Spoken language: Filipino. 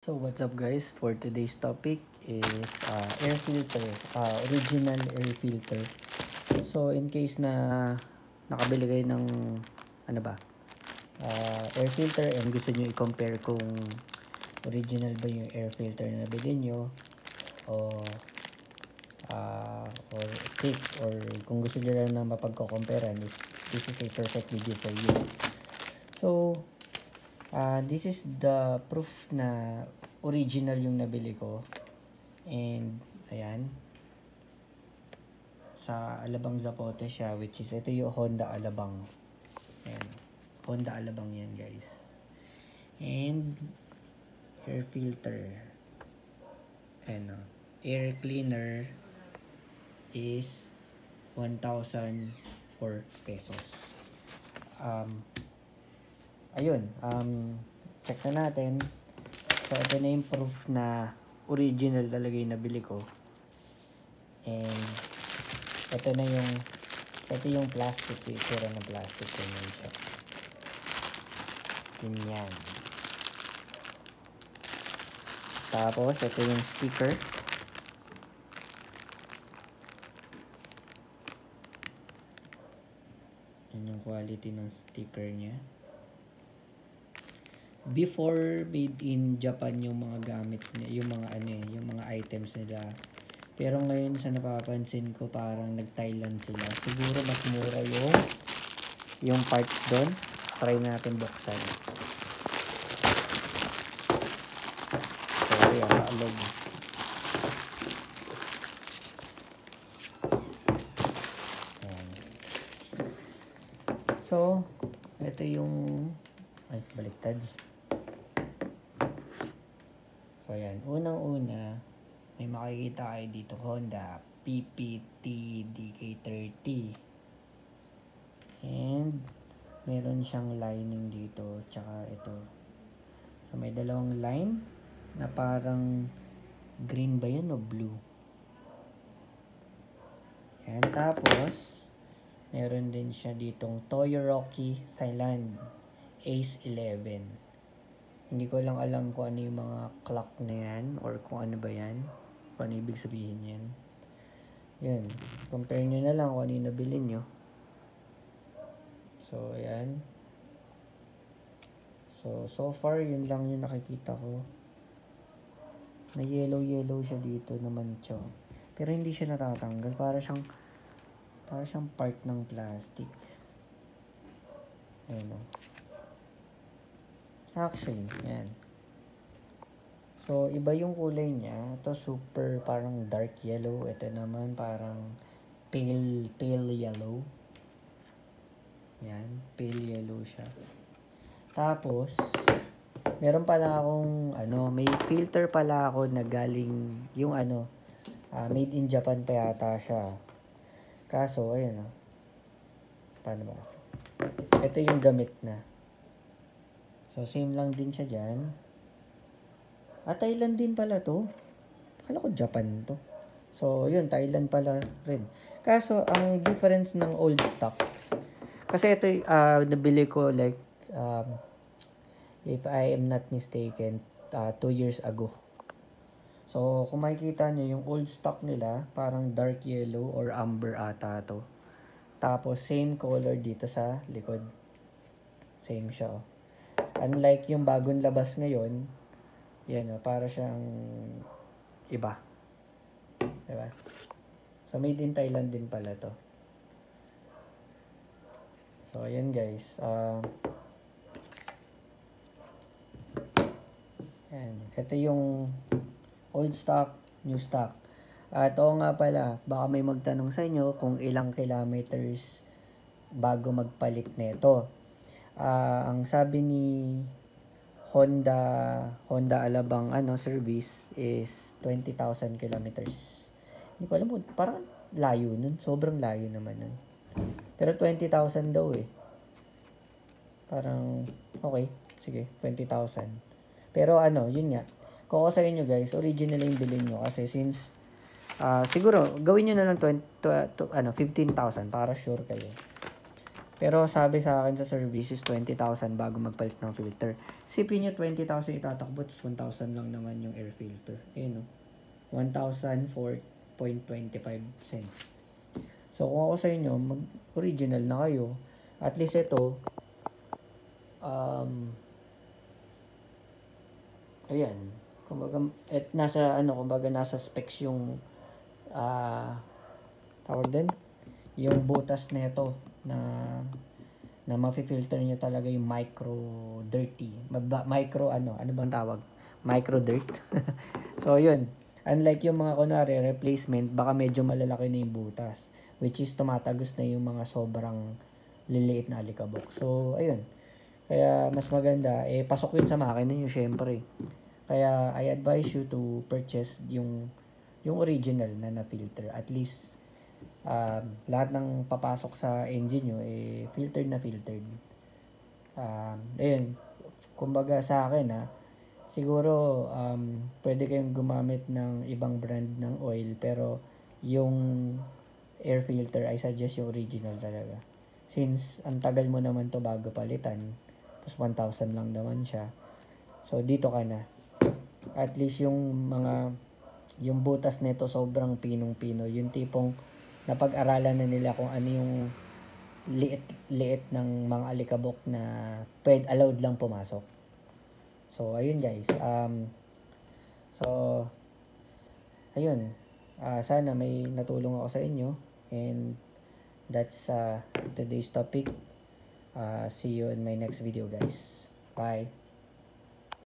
So what's up guys, for today's topic is air filter, original air filter. So in case na nakabili kayo ng ano ba, air filter and gusto nyo i-compare kung original ba yung air filter na nabili nyo o or fake, or kung gusto nyo lang na mapagko-comparean, this is a perfect video for you. So this is the proof na original yung nabili ko. And ayan, sa Alabang Zapote siya, which is ito yung Honda Alabang. Ayan, Honda Alabang yan guys. And air filter, ayan, air cleaner is 1,004 pesos. Ayun, check na natin. So ito na yung proof na original talaga yung nabili ko. And ito yung plastic, yung itsura ng plastic. Ganyan siya. Ganyan. Tapos ito yung sticker. Yan yung quality ng sticker niya. Before, made in Japan yung mga gamit niya, yung mga items nila. Pero ngayon sa napapansin ko, parang nag-Thailand sila. Siguro mas mura yung parts doon. Try natin buksan. So, yan, alog. So, ito yung baliktad. So, yan. Unang-una, may makikita kayo dito, Honda PPT DK30. And, meron siyang lining dito, tsaka ito. So, may dalawang line na parang green ba yun o blue? Yan. Tapos, meron din siya ditong Toyoroki Thailand Ace 11. Hindi ko lang alam kung ano yung mga clock na yan or kung ano ba yan, kung ano ibig sabihin yan. Yun, compare nyo na lang kung ano yung nabili nyo. So ayan. So far yun lang yung nakikita ko. Na yellow siya dito naman siya. Pero hindi siya natatanggal, para siyang part ng plastic. Ayan o. Actually, yan. So, iba yung kulay niya. Ito super parang dark yellow. Ito naman parang pale yellow. Yan, pale yellow siya. Tapos, meron pala akong may filter pala ako na galing yung made in Japan pa yata siya. Kaso, ayan paano ba? Ito yung gamit na. So, same lang din siya dyan. Thailand din pala to. Akala ko Japan to. So, yun, Thailand pala rin. Kaso, ang difference ng old stocks. Kasi ito, nabili ko like, if I am not mistaken, 2 years ago. So, kung makikita nyo, yung old stock nila, parang dark yellow or amber ata to. Tapos, same color dito sa likod. Same siya, oh. Unlike yung bagong labas ngayon, yan para siyang iba. Diba? So, made in Thailand din pala to. So, ayan guys. Ayan. Ito yung old stock, new stock. At oo nga pala, baka may magtanong sa inyo kung ilang kilometers bago magpalit nito. Ang sabi ni Honda Alabang service is 20,000 kilometers. Hindi ko alam mo, parang layo nun. Sobrang layo naman nun. Pero 20,000 daw eh. Parang, okay, sige, 20,000. Pero yun nga. Kung ako sa inyo guys, original yung bilhin nyo. Kasi since, siguro, gawin nyo na lang 15,000 para sure kayo. Pero sabi sa akin sa service is 20,000 bago magpalit ng filter. Sipin nyo 20,000 itatakbo, tapos 1,000 lang naman yung air filter. Ayun, no? 1,004.25 cents. So, kung ako sa inyo, mag-original na kayo. At least ito, ayan, kumbaga, kumbaga nasa specs yung, tawag din, yung butas nito na mafi-filter nyo talaga yung micro dirty. Ano bang tawag? Micro dirt. So, yun. Unlike yung mga kunwari replacement, baka medyo malalaki na yung butas. Which is tumatagos na yung mga sobrang liliit na alikabok. So, ayun. Kaya mas maganda, pasok yun sa makina nyo syempre. Kaya I advise you to purchase yung original na filter. At least, lahat ng papasok sa engine nyo, filtered na filtered. Ayun, kumbaga sa akin siguro, pwede kayong gumamit ng ibang brand ng oil, pero yung air filter, I suggest yung original talaga. Since, ang tagal mo naman to bago palitan, tapos 1,000 lang naman siya. So, dito ka na. At least yung butas nito sobrang pinong-pino. Yung tipong napag-aralan na nila kung ano yung liit ng mga alikabok na allowed lang pumasok. So, ayun guys. Ayun. Sana may natulong ako sa inyo. And that's today's topic. See you in my next video guys. Bye.